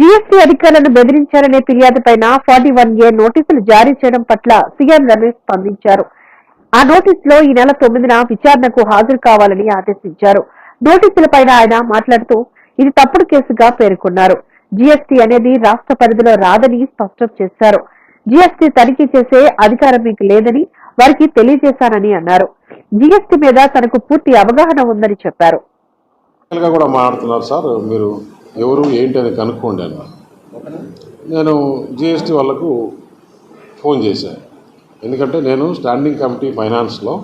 GST అధికారులను బెదిరించారనే ఫిర్యాదుపైన 41A నోటీసులు జారీ చేయడం పట్ల సీఎం రమేష్ స్పందించారు. ఆ నోటీసులో ఈ నెల 9న విచారణకు హాజరు కావాలని ఆదేశించారు. నోటీసులపైన ఆయన మాట్లాడుతూ ఇది తప్పుడు కేసుగా పేర్కొన్నారు. జీఎస్టీ అనేది రాష్ట్ర పరిధిలో రాదని స్పష్టం చేశారు. జీఎస్టీ తనిఖీ చేసే అధికారం మీకు లేదని వారికి తెలియజేశానని అన్నారు. జీఎస్టీ మీద తనకు పూర్తి అవగాహన ఉందని చెప్పారు. కూడా మాట్లాడుతున్నారు సార్, మీరు ఎవరు ఏంటి అని కనుక్కోండి అన్న. నేను జిఎస్టీ వాళ్ళకు ఫోన్ చేశాను. ఎందుకంటే నేను స్టాండింగ్ కమిటీ ఫైనాన్స్లో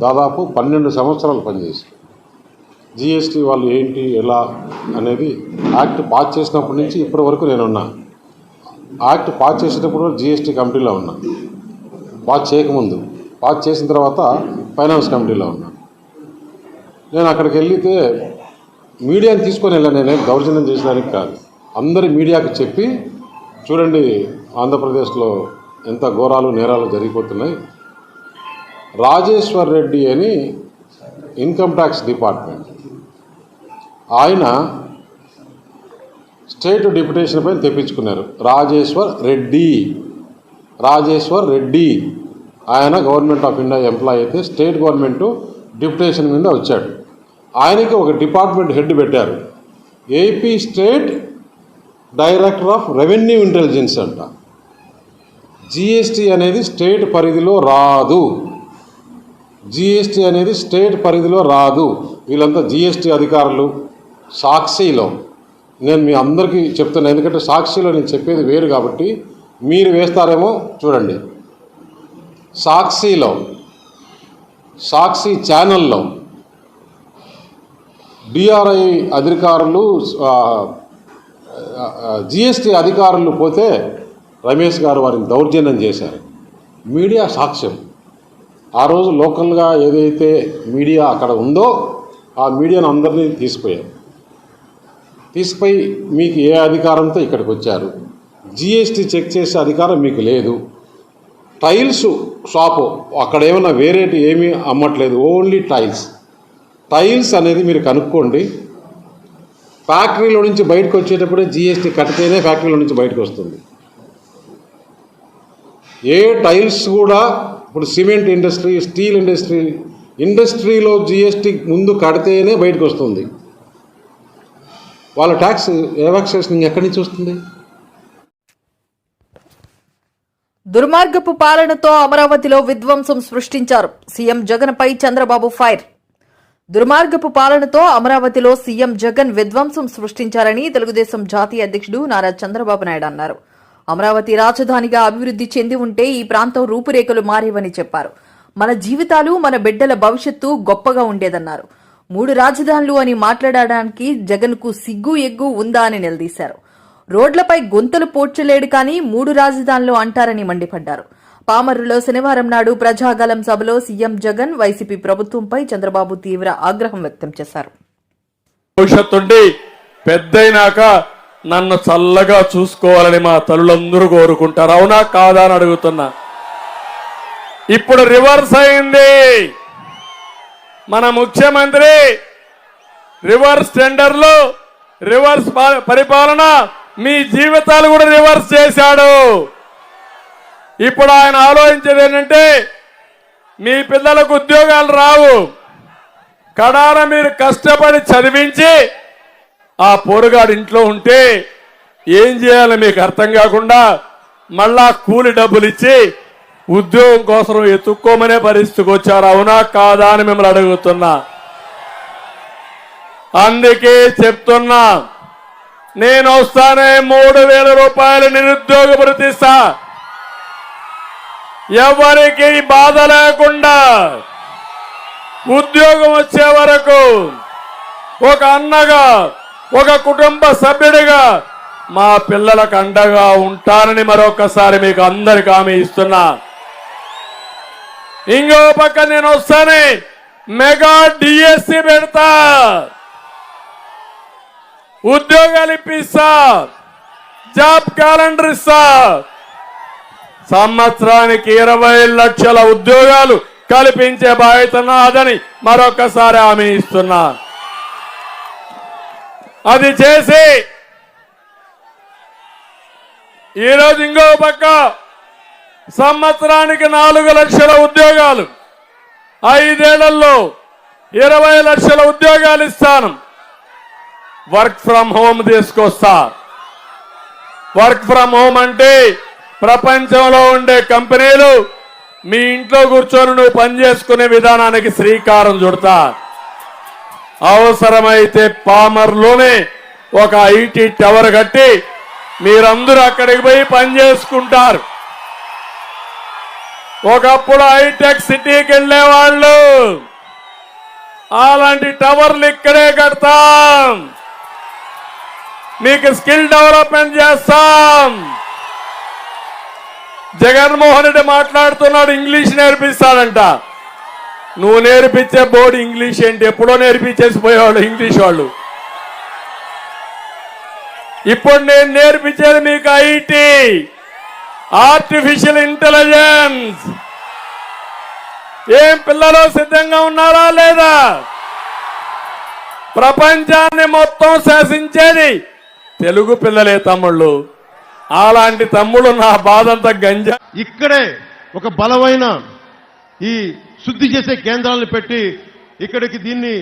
దాదాపు 12 సంవత్సరాలు పనిచేశాను. జిఎస్టీ వాళ్ళు ఏంటి ఎలా అనేది యాక్ట్ పాస్ చేసినప్పటి నుంచి ఇప్పటి వరకు నేనున్నా. యాక్ట్ పాస్ చేసేటప్పుడు జిఎస్టీ కమిటీలో ఉన్నా, పాస్ చేయకముందు, పాస్ చేసిన తర్వాత ఫైనాన్స్ కమిటీలో ఉన్నా. నేను అక్కడికి వెళ్తే మీడియాని తీసుకొని వెళ్ళాను. నేనేం దౌర్జన్యం చేసేదానికి కాదు. అందరి మీడియాకి చెప్పి చూడండి ఆంధ్రప్రదేశ్లో ఎంత ఘోరాలు నేరాలు జరిగిపోతున్నాయి. రాజేశ్వర్ రెడ్డి అని ఇన్కమ్ ట్యాక్స్ డిపార్ట్మెంట్ ఆయన స్టేట్ డిప్యుటేషన్ పైన తెప్పించుకున్నారు. రాజేశ్వర్ రెడ్డి ఆయన గవర్నమెంట్ ఆఫ్ ఇండియా ఎంప్లాయీ అయితే స్టేట్ గవర్నమెంట్ డిప్యుటేషన్ మీద వచ్చాడు. ఆయనకి ఒక డిపార్ట్మెంట్ హెడ్ పెట్టారు, AP state director of revenue intelligence అంట. జిఎస్టీ అనేది స్టేట్ పరిధిలో రాదు. జిఎస్టీ అనేది స్టేట్ పరిధిలో రాదు. వీళ్ళంతా జిఎస్టీ అధికారులు. సాక్షిలో నేను మీ అందరికీ చెప్తున్నాను, ఎందుకంటే సాక్షిలో నేను చెప్పేది వేరు కాబట్టి మీరు వేస్తారేమో చూడండి. సాక్షి ఛానల్లో డిఆర్ఐ అధికారులు జిఎస్టీ అధికారులు పోతే రమేష్ గారు వారిని దౌర్జన్యం చేశారు. మీడియా సాక్ష్యం. ఆ రోజు లోకల్గా ఏదైతే మీడియా అక్కడ ఉందో ఆ మీడియాను అందరినీ తీసిపోయి మీకు ఏ అధికారంతో ఇక్కడికి వచ్చారు, జిఎస్టీ చెక్ చేసే అధికారం మీకు లేదు. టైల్స్ షాపు అక్కడ ఏమైనా వేరేటి ఏమీ అమ్మట్లేదు, ఓన్లీ టైల్స్ అనేది మీరు కనుక్కోండి. ఫ్యాక్టరీలో నుంచి బయటకు వచ్చేటప్పుడే జిఎస్టీ కట్టితేనే ఫ్యాక్టరీలో నుంచి బయటకు వస్తుంది. ఏ టైల్స్ కూడా ఇప్పుడు సిమెంట్ ఇండస్ట్రీ, స్టీల్ ఇండస్ట్రీలో జిఎస్టీ ముందు కడితేనే బయటకు వస్తుంది. వాళ్ళ ట్యాక్స్ ఎవాక్సేషన్ ఎక్కడి నుంచి వస్తుంది? దుర్మార్గపు పాలనతో అమరావతిలో విధ్వంసం సృష్టించారు. సీఎం జగన్ పై చంద్రబాబు ఫైర్. దుర్మార్గపు పాలనతో అమరావతిలో సీఎం జగన్ విధ్వంసం సృష్టించారని తెలుగుదేశం జాతీయ అధ్యక్షుడు నారా చంద్రబాబు నాయుడు అన్నారు. అమరావతి రాజధానిగా అభివృద్ధి చెంది ఉంటే ఈ ప్రాంతం రూపురేఖలు మారేవని చెప్పారు. మన జీవితాలు, మన బిడ్డల భవిష్యత్తు గొప్పగా ఉండేదన్నారు. 3 రాజధానులు అని మాట్లాడడానికి జగన్ కు సిగ్గు ఎగ్గు ఉందా అని నిలదీశారు. రోడ్లపై గొంతులు పోడ్చలేడు కానీ 3 రాజధానులు అంటారని మండిపడ్డారు. పామరులో శనివారం నాడు ప్రజాగలం సభలో సీఎం జగన్ వైసీపీ ప్రభుత్వంపై చంద్రబాబు తీవ్ర ఆగ్రహం వ్యక్తం చేశారు. భవిష్యత్తుండి పెద్దయినాక నన్ను చల్లగా చూసుకోవాలని మా తల్లులందరూ కోరుకుంటారు. అవునా కాదా అని అడుగుతున్నా. ఇప్పుడు రివర్స్ అయింది. మన ముఖ్యమంత్రి రివర్స్ టెండర్లు, రివర్స్ పరిపాలన, మీ జీవితాలు కూడా రివర్స్ చేశాడు. ఇప్పుడు ఆయన ఆలోచించేది ఏంటంటే మీ పిల్లలకు ఉద్యోగాలు రావు, కడాన మీరు కష్టపడి చదివించి ఆ పోరుగాడు ఇంట్లో ఉంటే ఏం చేయాలో మీకు అర్థం కాకుండా మళ్ళా కూలి డబ్బులు ఇచ్చి ఉద్యోగం కోసం ఎత్తుక్కోమనే పరిస్థితికి వచ్చారు. అవునా కాదా అని మిమ్మల్ని అడుగుతున్నా. అందుకే చెప్తున్నా, నేను వస్తానే 3,000 రూపాయలు నిరుద్యోగ భృతి ఇస్తా. ఎవరికి బాధ లేకుండా ఉద్యోగం వచ్చే వరకు ఒక అన్నగా, ఒక కుటుంబ సభ్యుడిగా మా పిల్లలకు అండగా ఉంటానని మరొకసారి మీకు అందరికి హామీ ఇస్తున్నా. ఇంకో పక్క నేను వస్తానే మెగా డిఎస్సి పెడతా, ఉద్యోగాలు ఇప్పిస్తా, జాబ్ క్యాలెండర్ ఇస్తా. సంవత్సరానికి 20 లక్షల ఉద్యోగాలు కల్పించే బాధ్యత నాదని మరొకసారి హామీ ఇస్తున్నా. అది చేసి ఈరోజు ఇంకో పక్క సంవత్సరానికి 4 లక్షల ఉద్యోగాలు, 5 ఏళ్లలో 20 లక్షల ఉద్యోగాలు ఇస్తాను. వర్క్ ఫ్రం హోమ్ తీసుకొస్తా. వర్క్ ఫ్రం హోమ్ అంటే ప్రపంచంలో ఉండే కంపెనీలు మీ ఇంట్లో కూర్చొని నువ్వు పనిచేసుకునే విధానానికి శ్రీకారం చుడతా. అవసరమైతే పామర్లోనే ఒక ఐటీ టవర్ కట్టి మీరందరూ అక్కడికి పోయి పనిచేసుకుంటారు. ఒకప్పుడు హైటెక్ సిటీకి వెళ్ళేవాళ్ళు, అలాంటి టవర్లు ఇక్కడే కడతాం. మీకు స్కిల్ డెవలప్మెంట్ చేస్తాం. జగన్మోహన్ రెడ్డి మాట్లాడుతున్నాడు, ఇంగ్లీష్ నేర్పిస్తాడంట. నువ్వు నేర్పించే బోర్డు ఇంగ్లీష్ ఏంటి? ఎప్పుడో నేర్పించేసి పోయేవాళ్ళు ఇంగ్లీష్ వాళ్ళు. ఇప్పుడు నేను నేర్పించేది మీకు ఐటీ, ఆర్టిఫిషియల్ ఇంటెలిజెన్స్. ఏం పిల్లలు సిద్ధంగా ఉన్నారా లేదా? ప్రపంచాన్ని మొత్తం శాసించేది తెలుగు పిల్లలే తమ్ముళ్ళు. అలాంటి తమ్ముడు నా బాధంతా గంజా. ఇక్కడే ఒక బలమైన ఈ శుద్ధి చేసే కేంద్రాలను పెట్టి ఇక్కడికి దీన్ని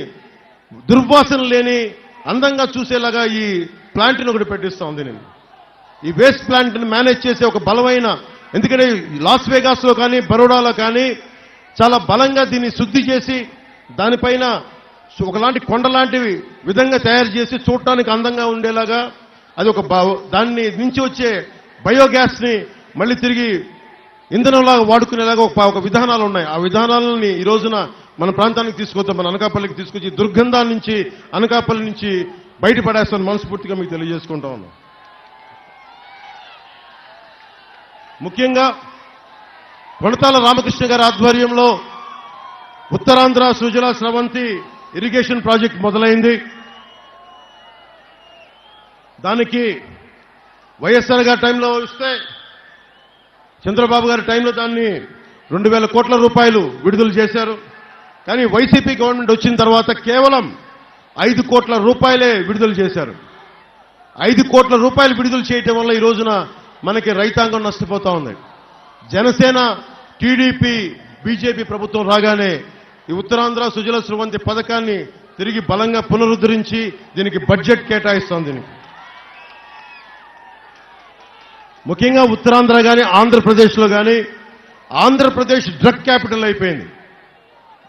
దుర్వాసన లేని అందంగా చూసేలాగా ఈ ప్లాంట్ని ఒకటి పెట్టిస్తా ఉంది. నేను ఈ వేస్ట్ ప్లాంట్ని మేనేజ్ చేసే ఒక బలమైన, ఎందుకంటే లాస్ వేగాస్లో కానీ బరోడాలో కానీ చాలా బలంగా దీన్ని శుద్ధి చేసి దానిపైన ఒకలాంటి కొండలాంటి విధంగా తయారు చేసి చూడటానికి అందంగా ఉండేలాగా అది ఒక దాన్ని నుంచి వచ్చే బయోగ్యాస్ని మళ్ళీ తిరిగి ఇంధనంలాగా వాడుకునేలాగా ఒక విధానాలు ఉన్నాయి. ఆ విధానాలని ఈ రోజున మన ప్రాంతానికి తీసుకొద్దాం, మన అనకాపల్లికి తీసుకొచ్చి దుర్గంధాల నుంచి అనకాపల్లి నుంచి బయటపడేస్తాను మనస్ఫూర్తిగా మీకు తెలియజేసుకుంటా ఉన్నాం. ముఖ్యంగా కొణతాల రామకృష్ణ గారి ఆధ్వర్యంలో ఉత్తరాంధ్ర సుజల స్రవంతి ఇరిగేషన్ ప్రాజెక్ట్ మొదలైంది. దానికి వైఎస్ఆర్ గారి టైంలో ఇస్తే చంద్రబాబు గారి టైంలో దాన్ని 2,000 కోట్ల రూపాయలు విడుదల చేశారు. కానీ వైసీపీ గవర్నమెంట్ వచ్చిన తర్వాత కేవలం 5 కోట్ల రూపాయలే విడుదల చేశారు. 5 కోట్ల రూపాయలు విడుదల చేయటం వల్ల ఈ రోజున మనకి రైతాంగం నష్టపోతా ఉంది. జనసేన, టీడీపీ, బీజేపీ ప్రభుత్వం రాగానే ఈ ఉత్తరాంధ్ర సుజల స్రవంతి పథకాన్ని తిరిగి బలంగా పునరుద్ధరించి దీనికి బడ్జెట్ కేటాయిస్తాం. దీనికి ముఖ్యంగా ఉత్తరాంధ్ర కానీ ఆంధ్రప్రదేశ్లో కానీ, ఆంధ్రప్రదేశ్ డ్రగ్ క్యాపిటల్ అయిపోయింది.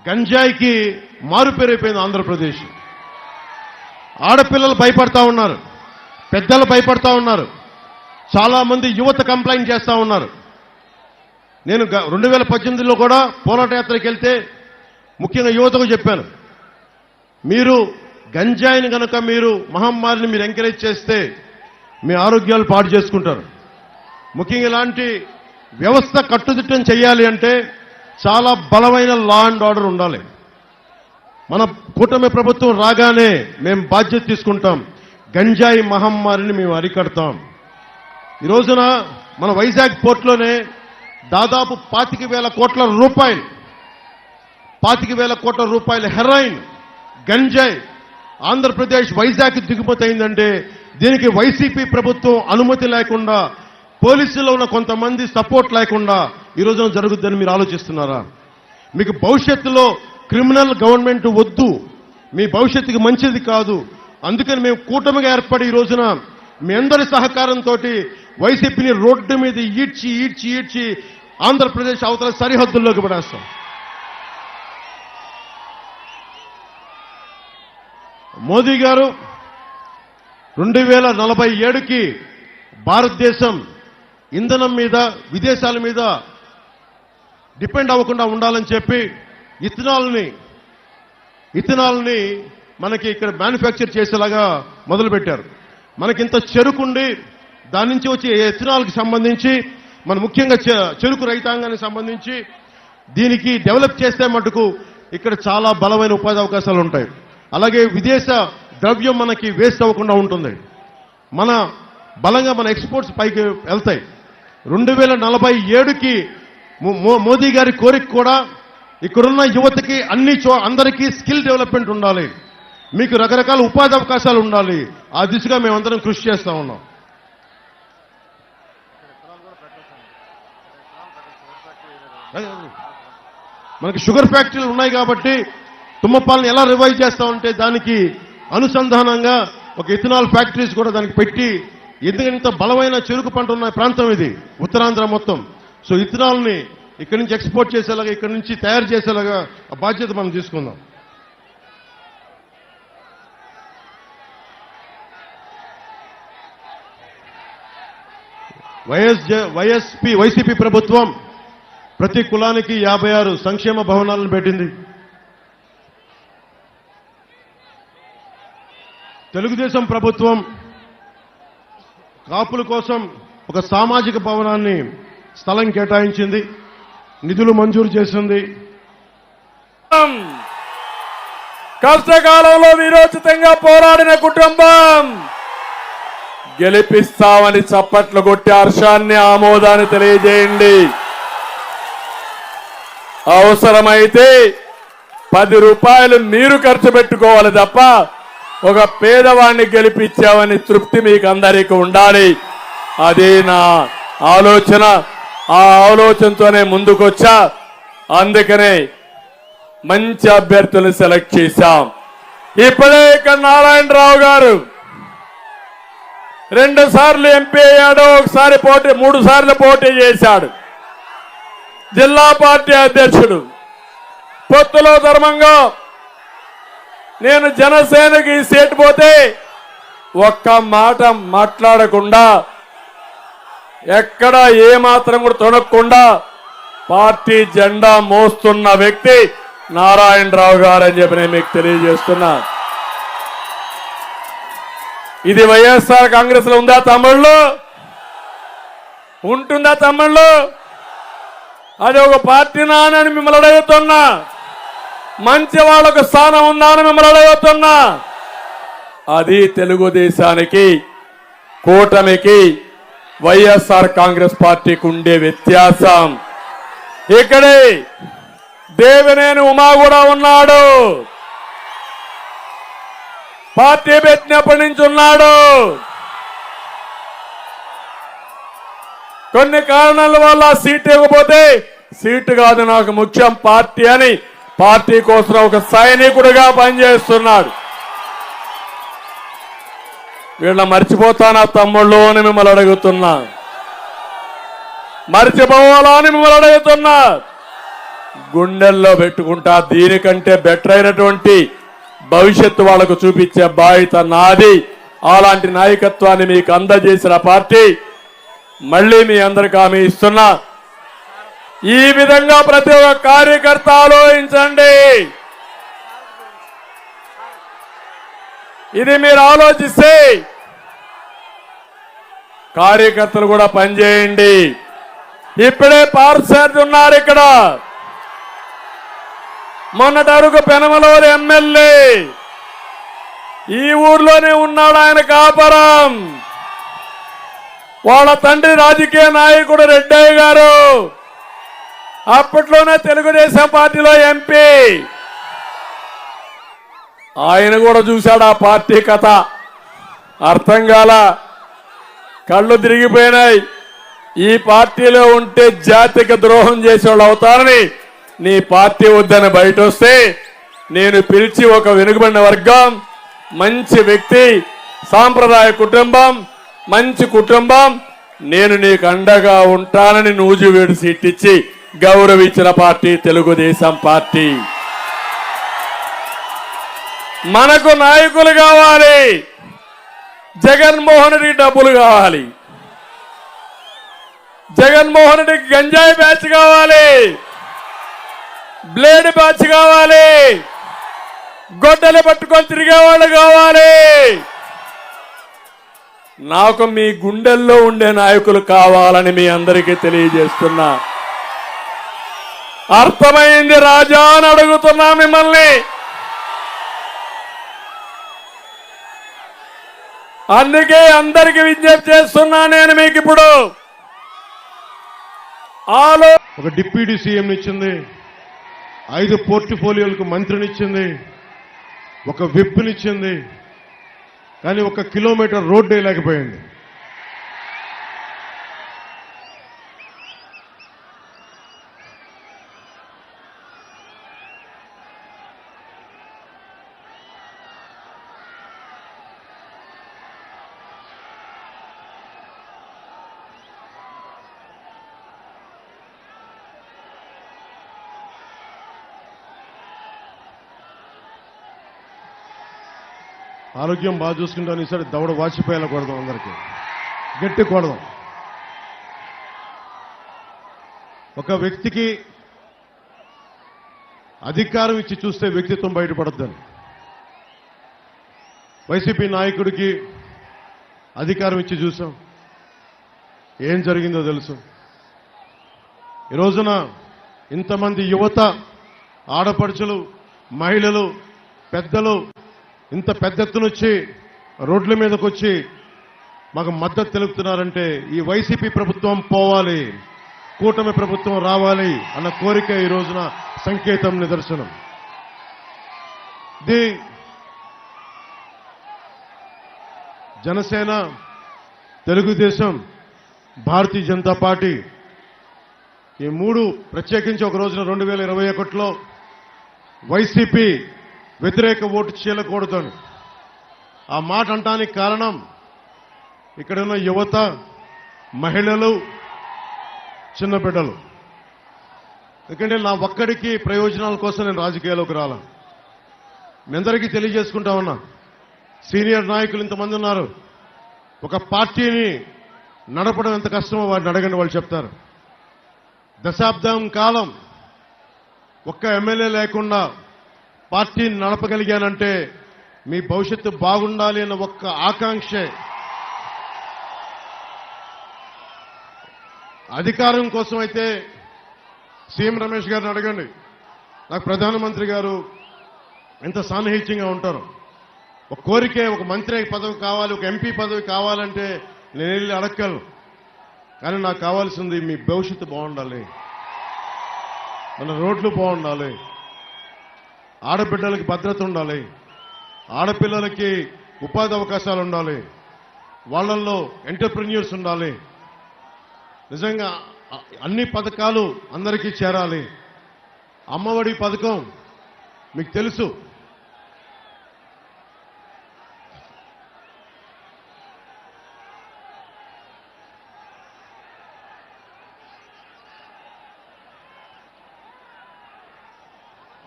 గంజాయికి మారుపేరైపోయింది ఆంధ్రప్రదేశ్. ఆడపిల్లలు భయపడతా ఉన్నారు, పెద్దలు భయపడతా ఉన్నారు, చాలా మంది యువత కంప్లైంట్ చేస్తా ఉన్నారు. నేను 2018లో కూడా పోరాట యాత్రకి వెళ్తే ముఖ్యంగా యువతకు చెప్పాను, మీరు గంజాయిని కనుక మీరు మహమ్మారిని మీరు ఎంకరేజ్ చేస్తే మీ ఆరోగ్యాలు పాడు చేసుకుంటారు. ముఖ్యంగా ఇలాంటి వ్యవస్థ కట్టుదిట్టం చేయాలి అంటే చాలా బలమైన లా అండ్ ఆర్డర్ ఉండాలి. మన కూటమి ప్రభుత్వం రాగానే మేము బాధ్యత తీసుకుంటాం, గంజాయి మహమ్మారిని మేము అరికడతాం. ఈ రోజున మన వైజాగ్ పోర్టులోనే దాదాపు 25,000 కోట్ల రూపాయలు 25,000 కోట్ల రూపాయల హెరాయిన్, గంజాయి ఆంధ్రప్రదేశ్ వైజాగ్ దిగుమతి అయిందంటే దీనికి వైసీపీ ప్రభుత్వం అనుమతి లేకుండా, పోలీసుల్లో ఉన్న కొంతమంది సపోర్ట్ లేకుండా ఈ రోజున జరుగుద్దని మీరు ఆలోచిస్తున్నారా? మీకు భవిష్యత్తులో క్రిమినల్ గవర్నమెంట్ వద్దు, మీ భవిష్యత్తుకి మంచిది కాదు. అందుకని మేము కూటమిగా ఏర్పడి ఈ రోజున మీ అందరి సహకారంతో వైసీపీని రోడ్డు మీద ఈడ్చి ఈడ్చి ఈడ్చి ఆంధ్రప్రదేశ్ అవతల సరిహద్దుల్లోకి పడేస్తాం. మోదీ గారు 2047కి భారతదేశం ఇంధనం మీద, విదేశాల మీద డిపెండ్ అవ్వకుండా ఉండాలని చెప్పి ఇథనాల్ని మనకి ఇక్కడ మ్యానుఫ్యాక్చర్ చేసేలాగా మొదలుపెట్టారు. మనకింత చెరుకుండి దాని నుంచి వచ్చే ఇథనాల్కి సంబంధించి మన ముఖ్యంగా చెరుకు రైతాంగానికి సంబంధించి దీనికి డెవలప్ చేస్తే మటుకు ఇక్కడ చాలా బలమైన ఉపాధి అవకాశాలు ఉంటాయి. అలాగే విదేశ ద్రవ్యం మనకి వేస్ట్ అవ్వకుండా ఉంటుంది. మన బలంగా మన ఎక్స్పోర్ట్స్ పైకి వెళ్తాయి. 2047కి మోదీ గారి కోరిక కూడా ఇక్కడున్న యువతకి అందరికీ స్కిల్ డెవలప్మెంట్ ఉండాలి, మీకు రకరకాల ఉపాధి అవకాశాలు ఉండాలి. ఆ దిశగా మేమందరం కృషి చేస్తా ఉన్నాం. మనకి షుగర్ ఫ్యాక్టరీలు ఉన్నాయి కాబట్టి తుమ్మపాలను ఎలా రివైవ్ చేస్తామంటే దానికి అనుసంధానంగా ఒక ఇథనాల్ ఫ్యాక్టరీస్ కూడా దానికి పెట్టి, ఎందుకంటే ఇంత బలమైన చెరుకు పంట ఉన్న ప్రాంతం ఇది ఉత్తరాంధ్ర మొత్తం. సో ఇథనాల్ని ఇక్కడి నుంచి ఎక్స్పోర్ట్ చేసేలాగా, ఇక్కడి నుంచి తయారు చేసేలాగా ఆ బాధ్యత మనం తీసుకుందాం. వైసీపీ ప్రభుత్వం ప్రతి కులానికి 56 సంక్షేమ భవనాలను పెట్టింది. తెలుగుదేశం ప్రభుత్వం కాపుల కోసం ఒక సామాజిక భవనాన్ని స్థలం కేటాయించింది, నిధులు మంజూరు చేసింది. కష్టకాలంలో వీరోచితంగా పోరాడిన కుటుంబం గెలిపిస్తామని చప్పట్లు కొట్టి హర్షాన్ని, ఆమోదాన్ని తెలియజేయండి. అవసరమైతే 10 రూపాయలు మీరు ఖర్చు పెట్టుకోవాలి తప్ప ఒక పేదవాణ్ణి గెలిపించామని తృప్తి మీకు అందరికీ ఉండాలి. అది నా ఆలోచన. ఆ ఆలోచనతోనే ముందుకొచ్చా. అందుకనే మంచి అభ్యర్థులను సెలెక్ట్ చేశాం. ఇప్పుడే ఇక్కడ నారాయణరావు గారు 2 సార్లు ఎంపీ అయ్యాడు, ఒకసారి 3 సార్లు పోటీ చేశాడు. జిల్లా పార్టీ అధ్యక్షుడు. పొత్తులో ధర్మంగా నేను జనసేనకి సీటు పోతే ఒక్క మాట మాట్లాడకుండా, ఎక్కడ ఏమాత్రం కూడా తొణక్కుండా పార్టీ జెండా మోస్తున్న వ్యక్తి నారాయణరావు గారు అని చెప్పి నేను మీకు తెలియజేస్తున్నా. ఇది వైఎస్ఆర్ కాంగ్రెస్ లో ఉందా తమ్ముళ్ళు? ఉంటుందా తమ్ముళ్ళు? అది ఒక పార్టీ నానని మిమ్మల్ని అడుగుతున్నా. మంచి వాళ్ళకు స్థానం ఉందా అని మిమ్మల్ని అడుగుతున్నా. అది తెలుగుదేశానికి, కూటమికి, వైఎస్ఆర్ కాంగ్రెస్ పార్టీకి ఉండే వ్యత్యాసం. ఇక్కడే దేవినేని ఉమా కూడా ఉన్నాడు, పార్టీ పెట్టినప్పటి నుంచి ఉన్నాడు. కొన్ని కారణాల వల్ల సీట్ ఇవ్వకపోతే సీటు కాదు నాకు ముఖ్యం పార్టీ అని పార్టీ కోసం ఒక సైనికుడిగా పనిచేస్తున్నాడు. వీళ్ళ మర్చిపోతానా తమ్ముళ్ళు అని మిమ్మల్ని అడుగుతున్నా. మర్చిపోవాలా అని మిమ్మల్ని అడుగుతున్నా. గుండెల్లో పెట్టుకుంటా. దీనికంటే బెటర్ అయినటువంటి భవిష్యత్తు వాళ్లకు చూపించే బాధ్యత నాది. అలాంటి నాయకత్వాన్ని మీకు అందజేసిన పార్టీ. మళ్ళీ మీ అందరికీ హామీ ఇస్తున్నా, ఈ విధంగా ప్రతి ఒక్క కార్యకర్త ఆలోచించండి. ఇది మీరు ఆలోచిస్తే కార్యకర్తలు కూడా పనిచేయండి. ఇప్పుడే పార్సార్థి ఉన్నారు ఇక్కడ. మొన్నటి వరకు పెనమలూరు ఎమ్మెల్యే ఈ ఊర్లోనే ఉన్నాడు. ఆయన కాపురం. వాళ్ళ తండ్రి రాజకీయ నాయకుడు రెడ్డయ్య గారు అప్పట్లోనే తెలుగుదేశం పార్టీలో ఎంపీ. ఆయన కూడా చూశాడు ఆ పార్టీ కథ. అర్థం కాల, కళ్ళు తిరిగిపోయినాయి. ఈ పార్టీలో ఉంటే జాతికి ద్రోహం చేసేవాళ్ళు అవుతారని నీ పార్టీ వద్దని బయట వస్తే నేను పిలిచి ఒక వెనుకబడిన వర్గం, మంచి వ్యక్తి, సాంప్రదాయ కుటుంబం, మంచి కుటుంబం, నేను నీకు అండగా ఉంటానని నూజివీడు సీట్ ఇచ్చి గౌరవించిన పార్టీ తెలుగుదేశం పార్టీ. మనకు నాయకులు కావాలి. జగన్మోహన్ రెడ్డి డబ్బులు కావాలి. జగన్మోహన్ రెడ్డికి గంజాయి బ్యాచ్ కావాలి, బ్లేడ్ బ్యాచ్ కావాలి, గొడ్డలు పట్టుకొని తిరిగేవాళ్ళు కావాలి. నాకు మీ గుండెల్లో ఉండే నాయకులు కావాలని మీ అందరికీ తెలియజేస్తున్నా. అర్థమైంది రాజా అని అడుగుతున్నా మిమ్మల్ని. అందుకే అందరికి విజ్ఞప్తి చేస్తున్నా నేను మీకు ఇప్పుడు. ఒక డిప్యూటీ సీఎం ఇచ్చింది, 5 పోర్ట్ఫోలియోలకు మంత్రినిచ్చింది, ఒక విప్నిచ్చింది, కానీ 1 కిలోమీటర్ రోడ్డు వేయలేకపోయింది. ఆరోగ్యం బాగా చూసుకుంటాను. ఈసారి దవడ వాచిపోయేలా కొడదాం, అందరికీ గట్టి కొడదాం. ఒక వ్యక్తికి అధికారం ఇచ్చి చూస్తే వ్యక్తిత్వం బయటపడద్దని, వైసీపీ నాయకుడికి అధికారం ఇచ్చి చూసాం, ఏం జరిగిందో తెలుసు. ఈ రోజున ఇంతమంది యువత, ఆడపడుచులు, మహిళలు, పెద్దలు ఇంత పెద్ద ఎత్తున వచ్చి రోడ్ల మీదకి వచ్చి మాకు మద్దతు తెలుపుతున్నారంటే ఈ వైసీపీ ప్రభుత్వం పోవాలి, కూటమి ప్రభుత్వం రావాలి అన్న కోరిక ఈ రోజున సంకేతం, నిదర్శనం. ఇది జనసేన, తెలుగుదేశం, భారతీయ జనతా పార్టీ ఈ మూడు ప్రత్యేకించి ఒక రోజున 2021లో వైసీపీ వ్యతిరేక ఓటు చీలకూడదని ఆ మాట అంటానికి కారణం ఇక్కడున్న యువత, మహిళలు, చిన్న బిడ్డలు. ఎందుకంటే నా ఒక్కడికి ప్రయోజనాల కోసం నేను రాజకీయాల్లోకి రాలా. మీ అందరికీ తెలియజేసుకుంటా ఉన్నా, సీనియర్ నాయకులు ఇంతమంది ఉన్నారు. ఒక పార్టీని నడపడం ఎంత కష్టమో వారిని అడగండి, వాళ్ళు చెప్తారు. దశాబ్దం కాలం ఒక్క ఎమ్మెల్యే లేకుండా పార్టీని నడపగలిగానంటే మీ భవిష్యత్తు బాగుండాలి అన్న ఒక్క ఆకాంక్షే. అధికారం కోసం అయితే సీఎం రమేష్ గారిని అడగండి. నాకు ప్రధానమంత్రి గారు ఎంత సాన్నిహిత్యంగా ఉంటారు. ఒక కోరికే, ఒక మంత్రి పదవి కావాలి, ఒక ఎంపీ పదవి కావాలంటే నేను వెళ్ళి అడగలను. కానీ నాకు కావాల్సింది మీ భవిష్యత్తు బాగుండాలి, మన రోడ్లు బాగుండాలి, ఆడబిడ్డలకి భద్రత ఉండాలి, ఆడపిల్లలకి ఉపాధి అవకాశాలు ఉండాలి, వాళ్ళల్లో ఎంటర్ప్రెన్యూర్స్ ఉండాలి. నిజంగా అన్ని పథకాలు అందరికీ చేరాలి. అమ్మఒడి పథకం మీకు తెలుసు,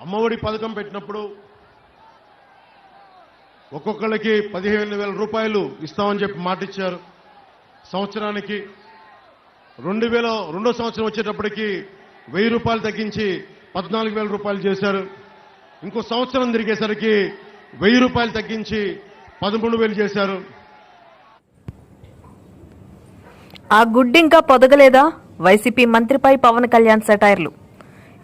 అమ్మఒడి పథకం పెట్టినప్పుడు ఒక్కొక్కళ్ళకి 15,000 రూపాయలు ఇస్తామని చెప్పి మాట ఇచ్చారు. సంవత్సరానికి 2002 సంవత్సరం వచ్చేటప్పటికి 1000 రూపాయలు తగ్గించి 14,000 రూపాయలు చేశారు. ఇంకో సంవత్సరం తిరిగేసరికి 1000 రూపాయలు తగ్గించి 13,000 చేశారు. ఆ గుడ్డింకా పొదగలేదా? వైసీపీ మంత్రిపై పవన్ కళ్యాణ్ సెటైర్లు.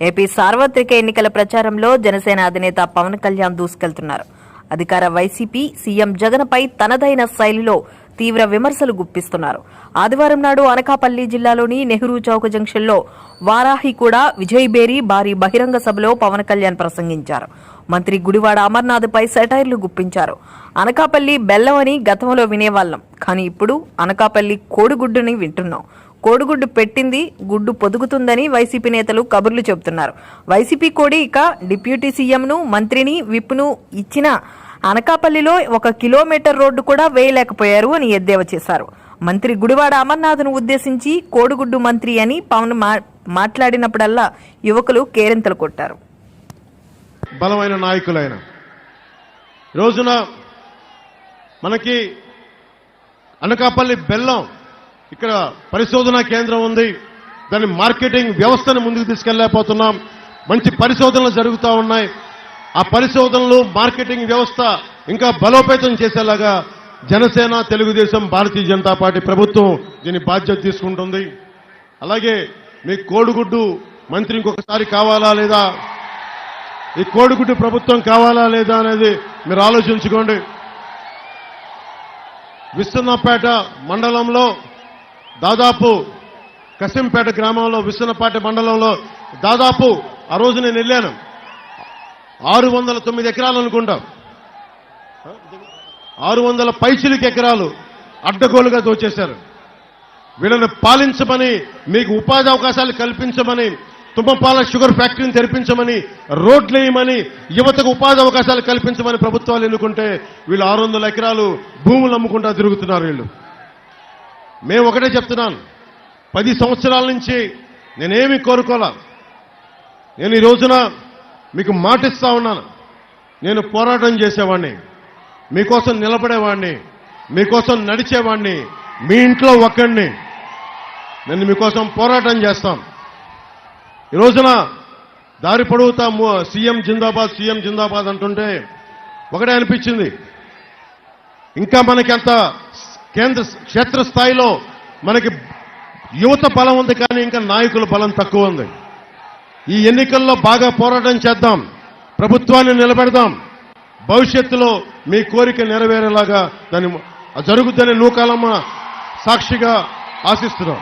ఏపీ సార్వత్రిక ఎన్నికల ప్రచారంలో జనసేన అధినేత పవన్ కళ్యాణ్ దూసుకెళ్తున్నారు. అధికార వైసీపీ సీఎం జగన్పై తనదైన శైలిలో తీవ్ర విమర్శలు గుప్పిస్తున్నారు. ఆదివారం నాడు అనకాపల్లి జిల్లాలోని నెహ్రూ చౌక్ జంక్షన్లో వారాహి కూడా విజయ్ బేరీ భారీ బహిరంగ సభలో పవన్ కళ్యాణ్ ప్రసంగించారు. మంత్రి గుడివాడ అమర్నాథ్పై సెటైర్లు గుప్పించారు. అనకాపల్లి బెల్లం అని గతంలో వినేవాళ్లం, కానీ ఇప్పుడు అనకాపల్లి కోడిగుడ్డుని వింటున్నాం. కోడిగుడ్డు పెట్టింది గుడ్డు పొదుగుతుందని వైసీపీ నేతలు కబుర్లు చెబుతున్నారు. వైసీపీ కోడి ఇక డిప్యూటీ సీఎంను, మంత్రిని, విప్ను ఇచ్చిన అనకాపల్లిలో 1 కిలోమీటర్ రోడ్డు కూడా వేయలేకపోయారు అని ఎద్దేవా చేశారు. మంత్రి గుడివాడ అమర్నాథ్ను ఉద్దేశించి కోడిగుడ్డు మంత్రి అని పవన్ మాట్లాడినప్పుడల్లా యువకులు కేరింతలు కొట్టారు. బలమైన నాయకులైన రోజున మనకి అనకాపల్లి బెల్లం ఇక్కడ పరిశోధనా కేంద్రం ఉంది. దాని మార్కెటింగ్ వ్యవస్థను ముందుకు తీసుకెళ్లేకపోతున్నాం. మంచి పరిశోధనలు జరుగుతూ ఉన్నాయి. ఆ పరిశోధనలు, మార్కెటింగ్ వ్యవస్థ ఇంకా బలోపేతం చేసేలాగా జనసేన, తెలుగుదేశం, భారతీయ జనతా పార్టీ ప్రభుత్వం దీని బాధ్యత తీసుకుంటుంది. అలాగే మీ కోడిగుడ్డు మంత్రి ఇంకొకసారి కావాలా లేదా, ఈ కోడిగుడ్డు ప్రభుత్వం కావాలా లేదా అనేది మీరు ఆలోచించుకోండి. విస్తన్నపేట మండలంలో దాదాపు కసింపేట గ్రామంలో, విస్తన్నపేట మండలంలో దాదాపు ఆ రోజు నేను వెళ్ళాను, 609 ఎకరాలు అనుకుంటా, 600 పైచిలికి ఎకరాలు అడ్డగోలుగా దోచేశారు. వీళ్ళని పాలించమని, మీకు ఉపాధి అవకాశాలు కల్పించమని, తుమ్మపాల షుగర్ ఫ్యాక్టరీని తెరిపించమని, రోడ్లు వేయమని, యువతకు ఉపాధి అవకాశాలు కల్పించమని ప్రభుత్వాలు ఎన్నుకుంటే వీళ్ళు 600 ఎకరాలు భూములు అమ్ముకుంటా తిరుగుతున్నారు. వీళ్ళు మేము ఒకటే చెప్తున్నాను, 10 సంవత్సరాల నుంచి నేనేమి కోరుకోలా. నేను ఈ రోజున మీకు మాటిస్తా ఉన్నాను, నేను పోరాటం చేసేవాడిని. మీకోసం నిలబడేవాడిని, మీకోసం నడిచేవాడిని, మీ ఇంట్లో ఒక్కడిని. నేను మీకోసం పోరాటం చేస్తాం. ఈ రోజున దారి పొడుగుతా సీఎం జిందాబాద్, సీఎం జిందాబాద్ అంటుంటే ఒకటే అనిపించింది, ఇంకా మనకి అంత క్షేత్ర స్థాయిలో మనకి యువత బలం ఉంది, కానీ ఇంకా నాయకుల బలం తక్కువ ఉంది. ఈ ఎన్నికల్లో బాగా పోరాటం చేద్దాం, ప్రభుత్వాన్ని నిలబెడదాం. భవిష్యత్తులో మీ కోరిక నెరవేరేలాగా దాన్ని జరుగుద్దని నూకాలమ్మ సాక్షిగా ఆశిస్తున్నాం.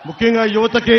ముఖ్యంగా యువతకి